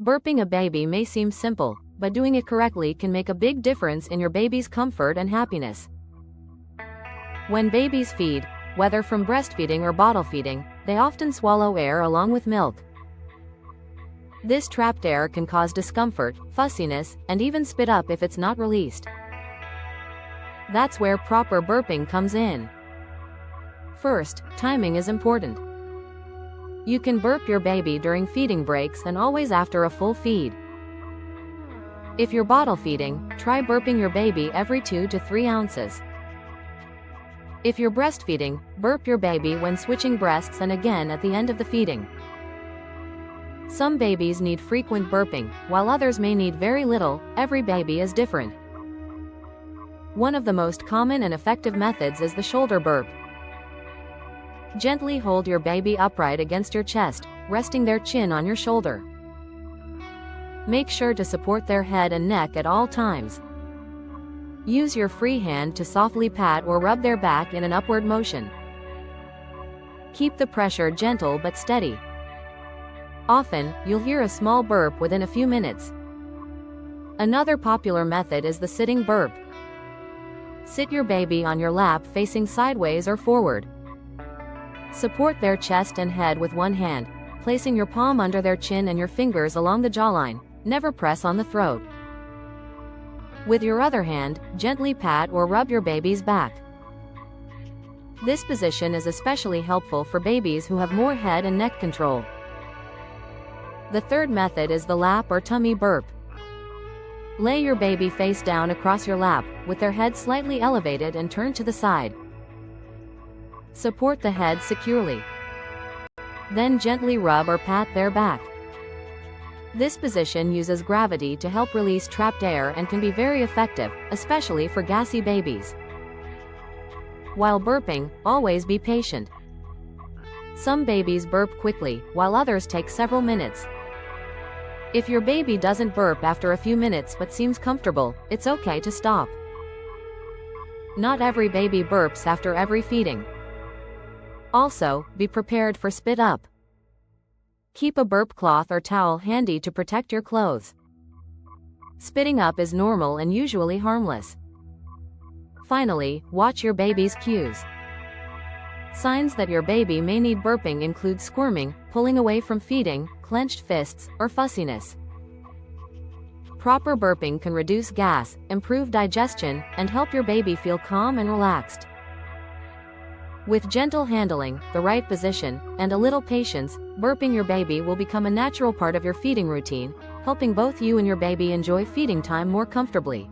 Burping a baby may seem simple, but doing it correctly can make a big difference in your baby's comfort and happiness. When babies feed, whether from breastfeeding or bottle feeding, they often swallow air along with milk. This trapped air can cause discomfort, fussiness, and even spit up if it's not released. That's where proper burping comes in. First, timing is important. You can burp your baby during feeding breaks and always after a full feed. If you're bottle feeding, try burping your baby every 2 to 3 ounces. If you're breastfeeding, burp your baby when switching breasts and again at the end of the feeding. Some babies need frequent burping, while others may need very little. Every baby is different. One of the most common and effective methods is the shoulder burp. Gently hold your baby upright against your chest, resting their chin on your shoulder. Make sure to support their head and neck at all times. Use your free hand to softly pat or rub their back in an upward motion. Keep the pressure gentle but steady. Often, you'll hear a small burp within a few minutes. Another popular method is the sitting burp. Sit your baby on your lap facing sideways or forward. Support their chest and head with one hand, placing your palm under their chin and your fingers along the jawline. Never press on the throat. With your other hand, gently pat or rub your baby's back. This position is especially helpful for babies who have more head and neck control. The third method is the lap or tummy burp. Lay your baby face down across your lap, with their head slightly elevated and turned to the side. Support the head securely. Then gently rub or pat their back. This position uses gravity to help release trapped air and can be very effective, especially for gassy babies. While burping, always be patient. Some babies burp quickly, while others take several minutes. If your baby doesn't burp after a few minutes but seems comfortable, it's okay to stop. Not every baby burps after every feeding. Also, be prepared for spit up. Keep a burp cloth or towel handy to protect your clothes. Spitting up is normal and usually harmless. Finally, watch your baby's cues. Signs that your baby may need burping include squirming, pulling away from feeding, clenched fists, or fussiness. Proper burping can reduce gas, improve digestion, and help your baby feel calm and relaxed. With gentle handling, the right position, and a little patience, burping your baby will become a natural part of your feeding routine, helping both you and your baby enjoy feeding time more comfortably.